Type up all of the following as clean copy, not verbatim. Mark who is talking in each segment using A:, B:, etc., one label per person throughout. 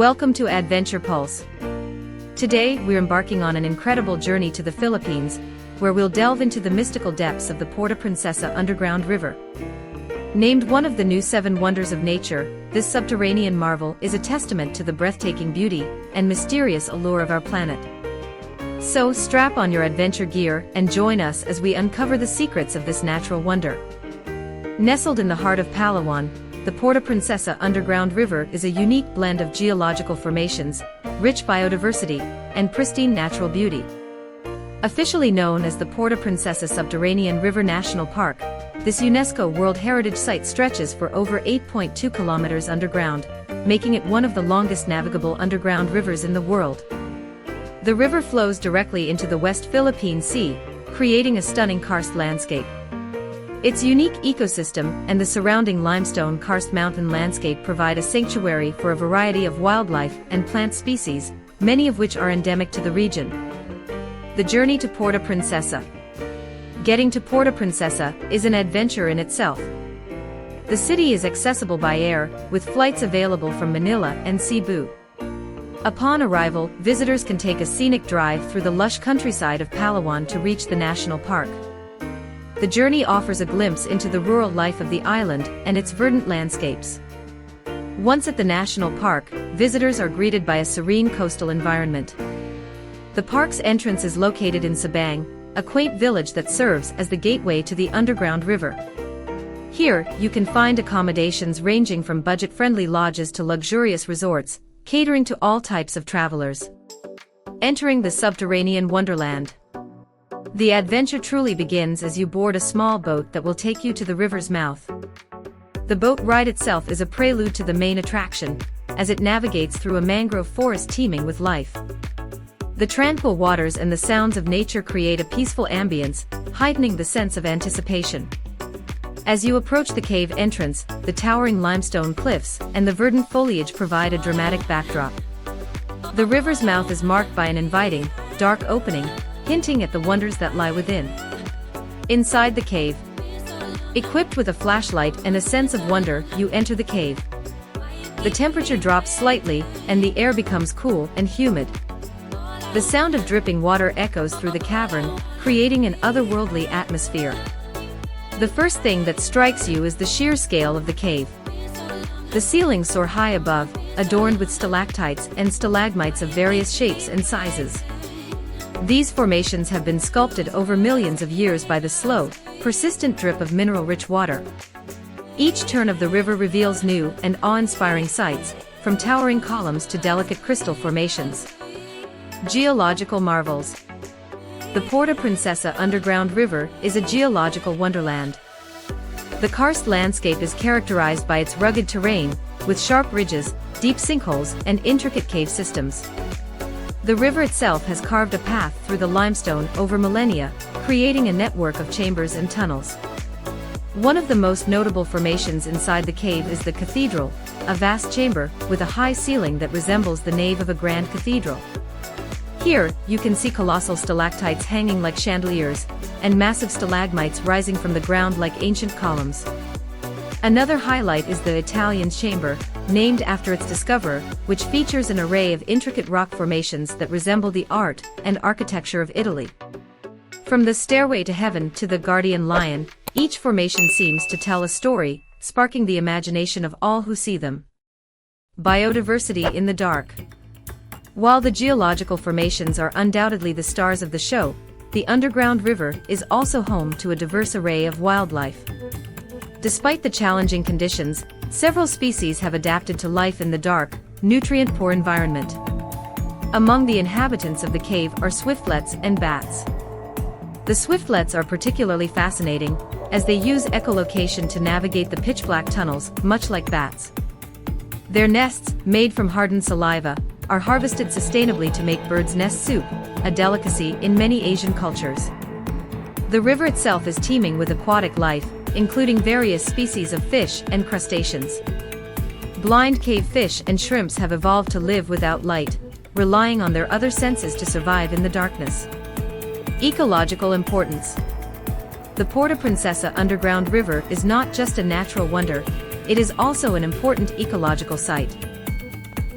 A: Welcome to Adventure Pulse. Today, we're embarking on an incredible journey to the Philippines, where we'll delve into the mystical depths of the Puerto Princesa Underground River. Named one of the New7 Wonders of Nature, this subterranean marvel is a testament to the breathtaking beauty and mysterious allure of our planet. So, strap on your adventure gear and join us as we uncover the secrets of this natural wonder. Nestled in the heart of Palawan, the Puerto Princesa Underground River is a unique blend of geological formations, rich biodiversity, and pristine natural beauty. Officially known as the Puerto Princesa Subterranean River National Park, this UNESCO World Heritage Site stretches for over 8.2 kilometers underground, making it one of the longest navigable underground rivers in the world. The river flows directly into the West Philippine Sea, creating a stunning karst landscape. Its unique ecosystem and the surrounding limestone karst mountain landscape provide a sanctuary for a variety of wildlife and plant species, many of which are endemic to the region. The journey to Puerto Princesa. Getting to Puerto Princesa is an adventure in itself. The city is accessible by air, with flights available from Manila and Cebu. Upon arrival, visitors can take a scenic drive through the lush countryside of Palawan to reach the national park. The journey offers a glimpse into the rural life of the island and its verdant landscapes. Once at the national park, visitors are greeted by a serene coastal environment. The park's entrance is located in Sabang, a quaint village that serves as the gateway to the underground river. Here, you can find accommodations ranging from budget-friendly lodges to luxurious resorts, catering to all types of travelers. Entering the subterranean wonderland. The adventure truly begins as you board a small boat that will take you to the river's mouth. The boat ride itself is a prelude to the main attraction, as it navigates through a mangrove forest teeming with life. The tranquil waters and the sounds of nature create a peaceful ambience, heightening the sense of anticipation. As you approach the cave entrance, the towering limestone cliffs and the verdant foliage provide a dramatic backdrop. The river's mouth is marked by an inviting, dark opening, hinting at the wonders that lie within. Inside the cave. Equipped with a flashlight and a sense of wonder, you enter the cave. The temperature drops slightly, and the air becomes cool and humid. The sound of dripping water echoes through the cavern, creating an otherworldly atmosphere. The first thing that strikes you is the sheer scale of the cave. The ceilings soar high above, adorned with stalactites and stalagmites of various shapes and sizes. These formations have been sculpted over millions of years by the slow, persistent drip of mineral-rich water. Each turn of the river reveals new and awe-inspiring sights, from towering columns to delicate crystal formations. Geological marvels. The Puerto Princesa Underground River is a geological wonderland. The karst landscape is characterized by its rugged terrain, with sharp ridges, deep sinkholes, and intricate cave systems. The river itself has carved a path through the limestone over millennia, creating a network of chambers and tunnels. One of the most notable formations inside the cave is the cathedral, a vast chamber with a high ceiling that resembles the nave of a grand cathedral. Here, you can see colossal stalactites hanging like chandeliers, and massive stalagmites rising from the ground like ancient columns. Another highlight is the Italian chamber, named after its discoverer, which features an array of intricate rock formations that resemble the art and architecture of Italy. From the stairway to heaven to the guardian lion, each formation seems to tell a story, sparking the imagination of all who see them. Biodiversity in the dark. While the geological formations are undoubtedly the stars of the show, the underground river is also home to a diverse array of wildlife. Despite the challenging conditions, several species have adapted to life in the dark, nutrient-poor environment. Among the inhabitants of the cave are swiftlets and bats. The swiftlets are particularly fascinating, as they use echolocation to navigate the pitch-black tunnels, much like bats. Their nests, made from hardened saliva, are harvested sustainably to make bird's nest soup, a delicacy in many Asian cultures. The river itself is teeming with aquatic life, including various species of fish and crustaceans. Blind cave fish and shrimps have evolved to live without light, relying on their other senses to survive in the darkness. Ecological importance. The Puerto Princesa Underground River is not just a natural wonder, it is also an important ecological site.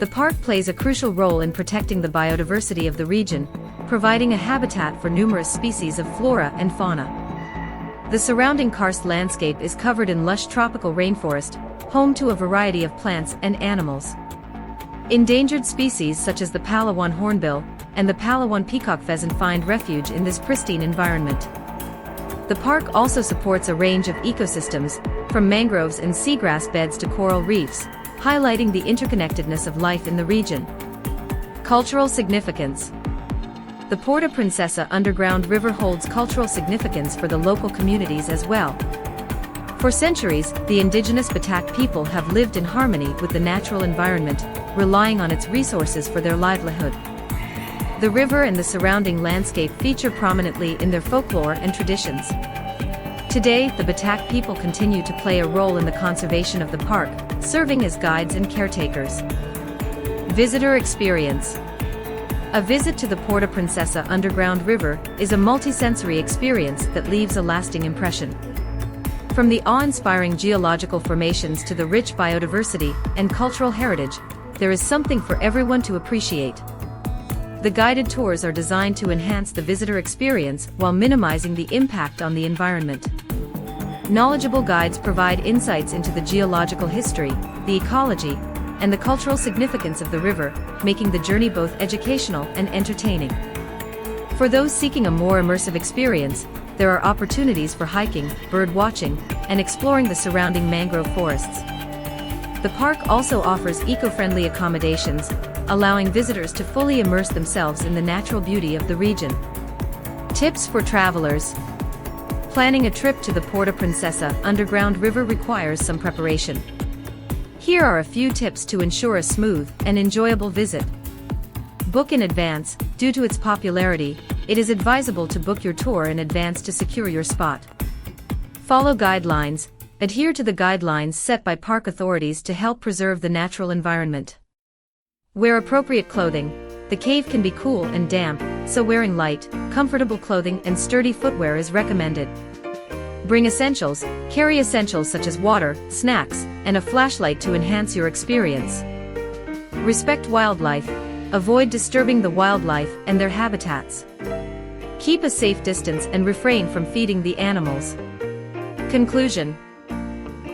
A: The park plays a crucial role in protecting the biodiversity of the region, providing a habitat for numerous species of flora and fauna. The surrounding karst landscape is covered in lush tropical rainforest, home to a variety of plants and animals. Endangered species such as the Palawan hornbill and the Palawan peacock pheasant find refuge in this pristine environment. The park also supports a range of ecosystems, from mangroves and seagrass beds to coral reefs, highlighting the interconnectedness of life in the region. Cultural significance. The Puerto Princesa Underground River holds cultural significance for the local communities as well. For centuries, the indigenous Batak people have lived in harmony with the natural environment, relying on its resources for their livelihood. The river and the surrounding landscape feature prominently in their folklore and traditions. Today, the Batak people continue to play a role in the conservation of the park, serving as guides and caretakers. Visitor experience. A visit to the Puerto Princesa Underground River is a multisensory experience that leaves a lasting impression. From the awe-inspiring geological formations to the rich biodiversity and cultural heritage, there is something for everyone to appreciate. The guided tours are designed to enhance the visitor experience while minimizing the impact on the environment. Knowledgeable guides provide insights into the geological history, the ecology, and the cultural significance of the river, making the journey both educational and entertaining. For those seeking a more immersive experience, there are opportunities for hiking, bird watching, and exploring the surrounding mangrove forests. The park also offers eco-friendly accommodations, allowing visitors to fully immerse themselves in the natural beauty of the region. Tips for travelers. Planning a trip to the Puerto Princesa Underground River requires some preparation. Here are a few tips to ensure a smooth and enjoyable visit. Book in advance. Due to its popularity, it is advisable to book your tour in advance to secure your spot. Follow guidelines. Adhere to the guidelines set by park authorities to help preserve the natural environment. Wear appropriate clothing. The cave can be cool and damp, so wearing light, comfortable clothing and sturdy footwear is recommended. Bring essentials. Carry essentials such as water, snacks, and a flashlight to enhance your experience. Respect wildlife. Avoid disturbing the wildlife and their habitats. Keep a safe distance and refrain from feeding the animals. Conclusion.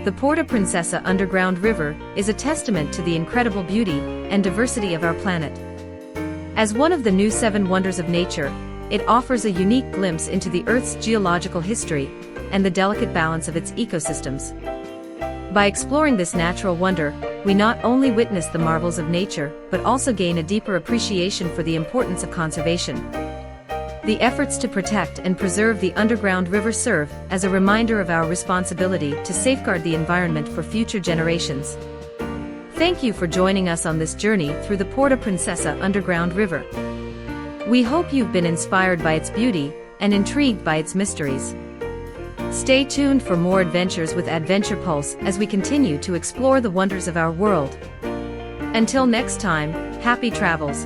A: The Puerto Princesa Underground River is a testament to the incredible beauty and diversity of our planet. As one of the new 7 wonders of nature, it offers a unique glimpse into the Earth's geological history and the delicate balance of its ecosystems. By exploring this natural wonder, we not only witness the marvels of nature, but also gain a deeper appreciation for the importance of conservation. The efforts to protect and preserve the underground river serve as a reminder of our responsibility to safeguard the environment for future generations. Thank you for joining us on this journey through the Puerto Princesa Underground River. We hope you've been inspired by its beauty and intrigued by its mysteries. Stay tuned for more adventures with Adventure Pulse as we continue to explore the wonders of our world. Until next time, happy travels.